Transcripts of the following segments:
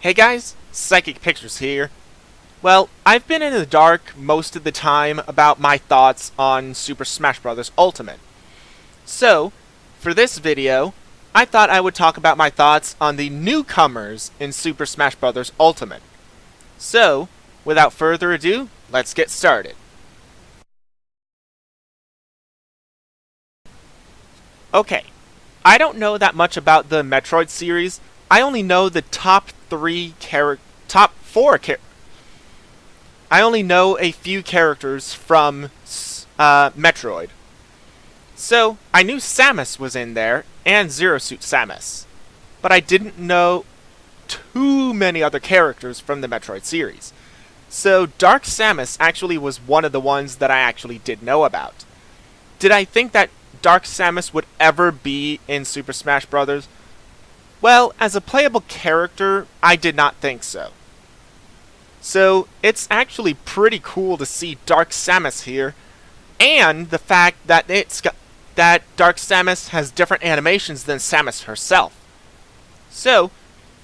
Hey guys, Psychic Pictures here. Well, I've been in the dark most of the time about my thoughts on Super Smash Bros. Ultimate. So, for this video, I thought I would talk about my thoughts on the newcomers in Super Smash Bros. Ultimate. So, without further ado, let's get started. Okay, I don't know that much about the Metroid series. I only know the I only know a few characters from Metroid. So, I knew Samus was in there, and Zero Suit Samus. But I didn't know too many other characters from the Metroid series. So, Dark Samus actually was one of the ones that I actually did know about. Did I think that Dark Samus would ever be in Super Smash Bros.? Well, as a playable character, I did not think so. So, it's actually pretty cool to see Dark Samus here, and the fact that that Dark Samus has different animations than Samus herself. So,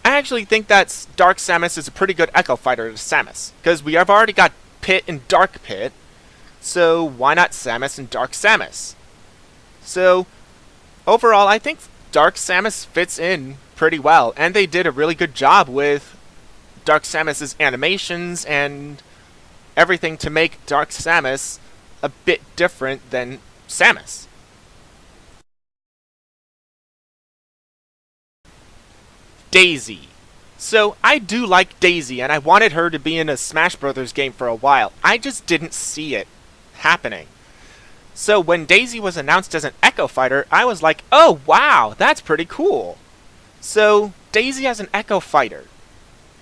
I actually think that Dark Samus is a pretty good Echo Fighter to Samus, because we have already got Pit and Dark Pit, so why not Samus and Dark Samus? So, overall, I think Dark Samus fits in pretty well, and they did a really good job with Dark Samus's animations and everything to make Dark Samus a bit different than Samus. Daisy. So, I do like Daisy, and I wanted her to be in a Smash Bros. Game for a while. I just didn't see it happening. So, when Daisy was announced as an Echo Fighter, I was like, oh wow, that's pretty cool. So, Daisy as an Echo Fighter.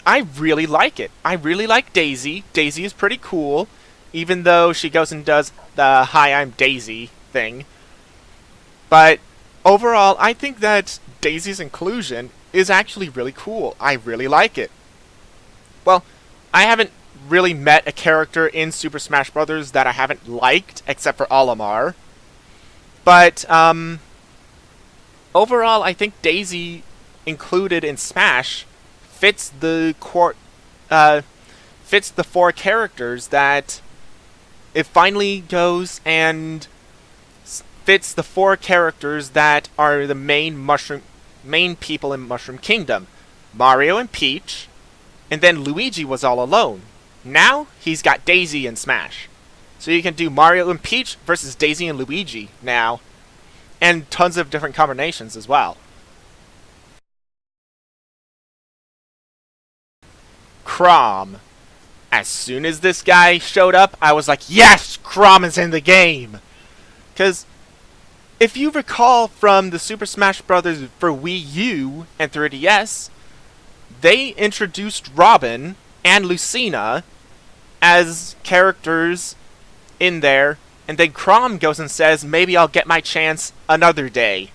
I really like it. I really like Daisy. Daisy is pretty cool, even though she goes and does the "Hi, I'm Daisy" thing. But overall, I think that Daisy's inclusion is actually really cool. I really like it. Well, I haven't really met a character in Super Smash Bros. That I haven't liked, except for Olimar. But, overall, I think Daisy included in Smash fits the four characters that it finally goes and fits the four characters that are the main people in Mushroom Kingdom. Mario and Peach, and then Luigi was all alone. Now he's got Daisy in Smash. So you can do Mario and Peach versus Daisy and Luigi now, and tons of different combinations as well. Chrom. As soon as this guy showed up, I was like, yes, Chrom is in the game! Because if you recall from the Super Smash Bros. For Wii U and 3DS, they introduced Robin and Lucina as characters in there, and then Chrom goes and says, maybe I'll get my chance another day.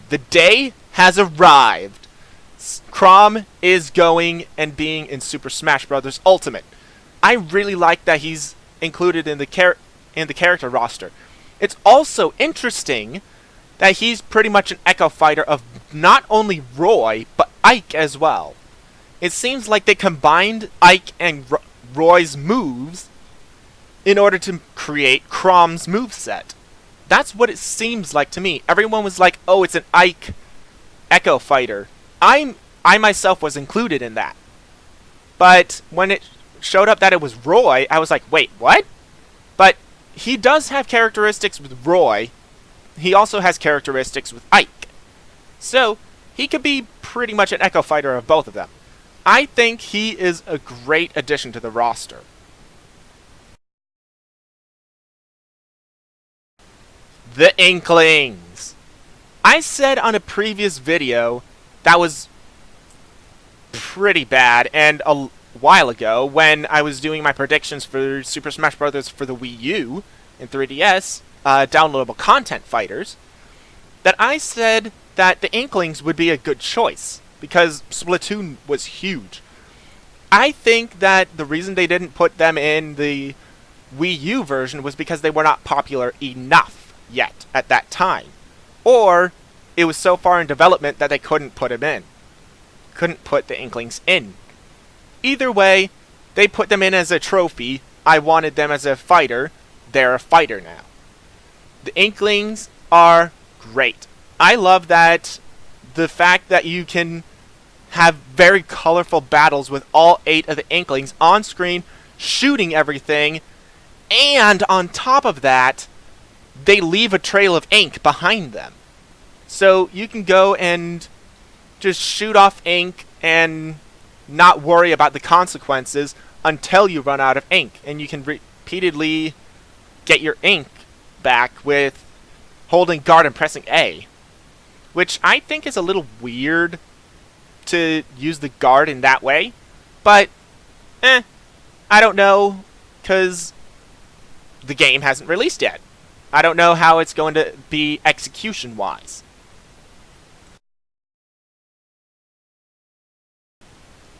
The day has arrived. Chrom is going and being in Super Smash Bros. Ultimate. I really like that he's included in the character roster. It's also interesting that he's pretty much an Echo Fighter of not only Roy, but Ike as well. It seems like they combined Ike and Roy's moves in order to create Chrom's moveset. That's what it seems like to me. Everyone was like, oh, it's an Ike Echo Fighter. I myself was included in that. But when it showed up that it was Roy, I was like, wait, what? But he does have characteristics with Roy. He also has characteristics with Ike. So, he could be pretty much an Echo Fighter of both of them. I think he is a great addition to the roster. The Inklings. I said on a previous video that was pretty bad, and a while ago when I was doing my predictions for Super Smash Bros. For the Wii U and 3DS, downloadable content fighters, that I said that the Inklings would be a good choice, because Splatoon was huge. I think that the reason they didn't put them in the Wii U version was because they were not popular enough yet at that time. Or it was so far in development that they couldn't put him in. couldn't put the Inklings in. Either way, they put them in as a trophy. I wanted them as a fighter. They're a fighter now. The Inklings are great. I love that the fact that you can have very colorful battles with all 8 of the Inklings on screen, shooting everything, and on top of that, they leave a trail of ink behind them. So you can go and just shoot off ink and not worry about the consequences until you run out of ink. And you can repeatedly get your ink back with holding guard and pressing A. Which I think is a little weird to use the guard in that way. But, I don't know, because the game hasn't released yet. I don't know how it's going to be execution-wise.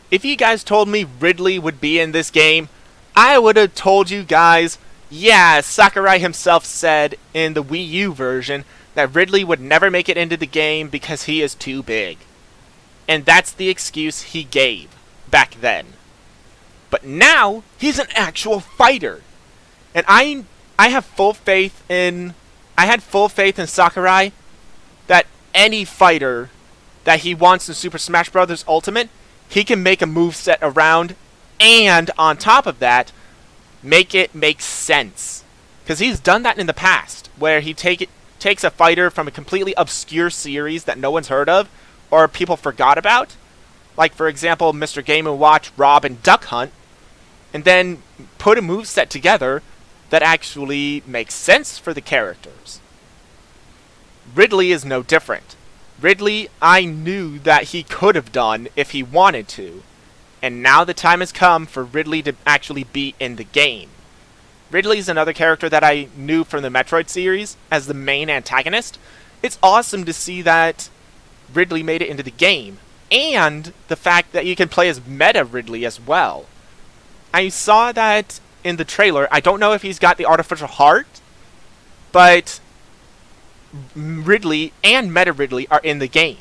If you guys told me Ridley would be in this game, I would have told you guys, yeah, Sakurai himself said in the Wii U version that Ridley would never make it into the game because he is too big. And that's the excuse he gave back then. But now, he's an actual fighter. And I have full faith in... I had full faith in Sakurai that any fighter that he wants in Super Smash Bros. Ultimate, he can make a moveset around, and on top of that, make it make sense. Because he's done that in the past, where he takes a fighter from a completely obscure series that no one's heard of, or people forgot about. Like, for example, Mr. Game & Watch, Rob, and Duck Hunt, and then put a moveset together that actually makes sense for the characters. Ridley is no different. Ridley, I knew that he could have done if he wanted to, and now the time has come for Ridley to actually be in the game. Ridley's another character that I knew from the Metroid series as the main antagonist. It's awesome to see that Ridley made it into the game, and the fact that you can play as Meta Ridley as well. I saw that in the trailer. I don't know if he's got the artificial heart, but Ridley and Meta Ridley are in the game.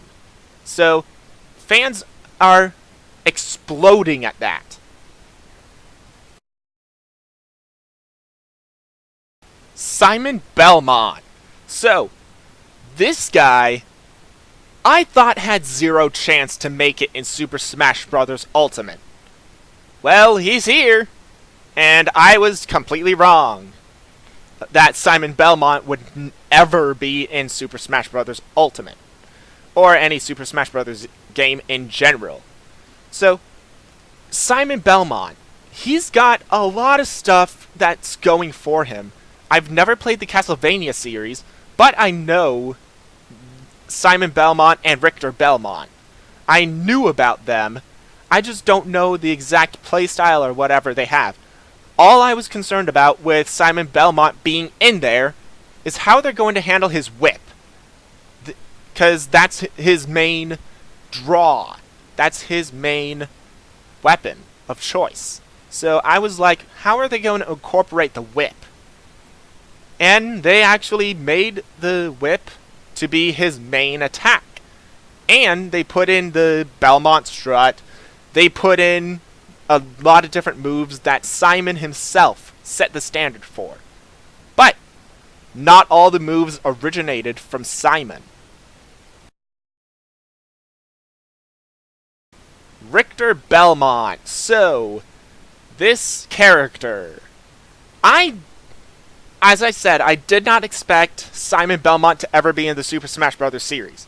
So, fans are exploding at that. Simon Belmont. So, this guy, I thought had zero chance to make it in Super Smash Bros. Ultimate. Well, he's here, and I was completely wrong that Simon Belmont would ever be in Super Smash Bros. Ultimate, or any Super Smash Bros. Game in general. So, Simon Belmont, he's got a lot of stuff that's going for him. I've never played the Castlevania series, but I know Simon Belmont and Richter Belmont. I knew about them. I just don't know the exact playstyle or whatever they have. All I was concerned about with Simon Belmont being in there is how they're going to handle his whip. Because that's his main draw. That's his main weapon of choice. So I was like, how are they going to incorporate the whip? And they actually made the whip to be his main attack. And they put in the Belmont strut. They put in a lot of different moves that Simon himself set the standard for. But not all the moves originated from Simon. Richter Belmont. So, this character, as I said, I did not expect Simon Belmont to ever be in the Super Smash Bros. Series.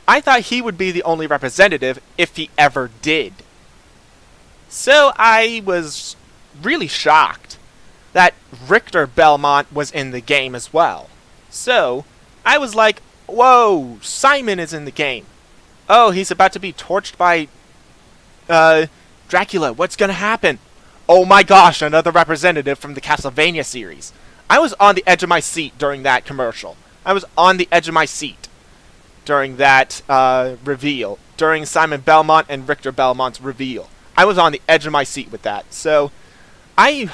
I thought he would be the only representative if he ever did. So I was really shocked that Richter Belmont was in the game as well. So I was like, whoa, Simon is in the game. Oh, he's about to be torched by Dracula. What's going to happen? Oh my gosh, another representative from the Castlevania series. I was on the edge of my seat during that commercial. I was on the edge of my seat during that reveal. During Simon Belmont and Richter Belmont's reveal. I was on the edge of my seat with that. So, I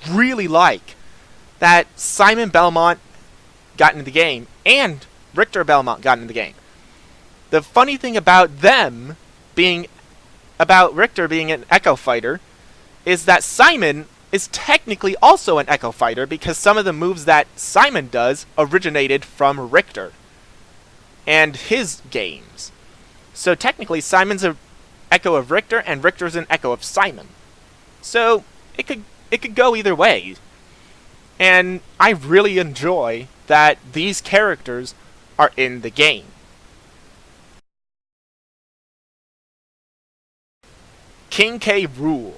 really like that Simon Belmont got into the game and Richter Belmont got into the game. The funny thing about them being about Richter being an Echo Fighter is that Simon is technically also an Echo Fighter because some of the moves that Simon does originated from Richter and his games. So technically Simon's an echo of Richter and Richter's an echo of Simon. So it could go either way. And I really enjoy that these characters are in the game. King K. Rool.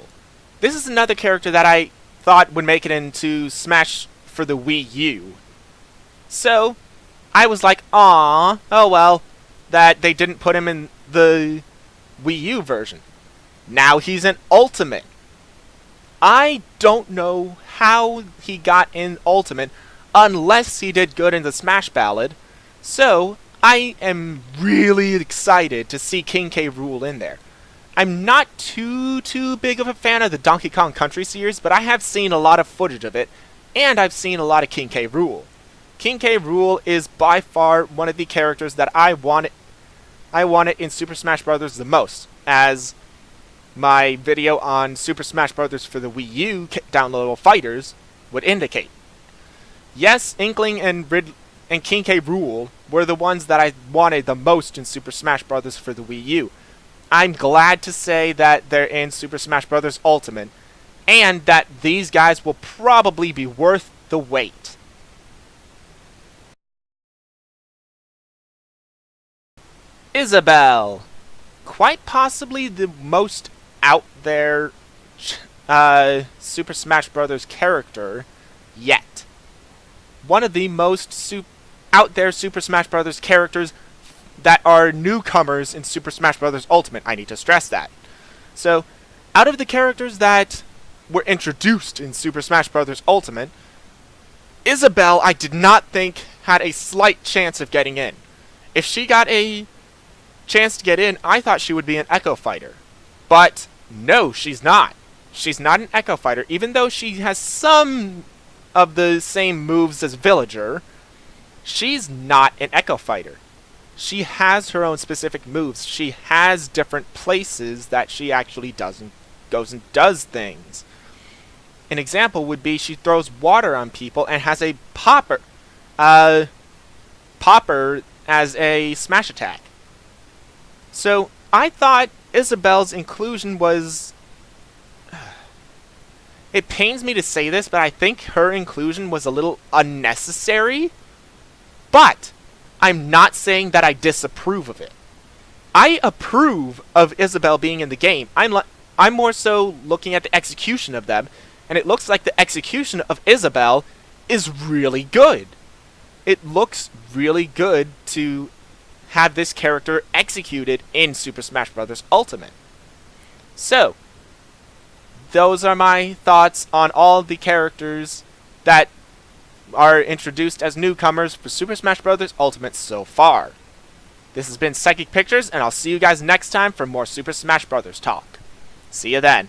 This is another character that I thought would make it into Smash for the Wii U. So, I was like, aww, oh well, that they didn't put him in the Wii U version. Now he's an Ultimate. I don't know how he got in Ultimate unless he did good in the Smash Ballad. So, I am really excited to see King K. Rool in there. I'm not too big of a fan of the Donkey Kong Country series, but I have seen a lot of footage of it, and I've seen a lot of King K. Rool. King K. Rool is by far one of the characters that I wanted in Super Smash Bros. The most, as my video on Super Smash Bros. For the Wii U downloadable fighters would indicate. Yes, Inkling and King K. Rool were the ones that I wanted the most in Super Smash Bros. For the Wii U. I'm glad to say that they're in Super Smash Bros. Ultimate, and that these guys will probably be worth the wait. Isabelle. Quite possibly the most out there Super Smash Bros. Character yet. One of the most out there Super Smash Bros. Characters that are newcomers in Super Smash Bros. Ultimate. I need to stress that. So, out of the characters that were introduced in Super Smash Bros. Ultimate, Isabelle I did not think had a slight chance of getting in. If she got a chance to get in, I thought she would be an Echo Fighter. But no, she's not. She's not an Echo Fighter, even though she has some of the same moves as Villager. She's not an Echo Fighter. She has her own specific moves. She has different places that she actually goes and does things. An example would be she throws water on people and has a popper as a smash attack. So I thought Isabelle's inclusion was... It pains me to say this, but I think her inclusion was a little unnecessary. But I'm not saying that I disapprove of it. I approve of Isabelle being in the game. I'm more so looking at the execution of them, and it looks like the execution of Isabelle is really good. It looks really good to have this character executed in Super Smash Bros. Ultimate. So, those are my thoughts on all the characters that are introduced as newcomers for Super Smash Bros. Ultimate so far. This has been Psychic Pictures, and I'll see you guys next time for more Super Smash Bros. talk. See you then.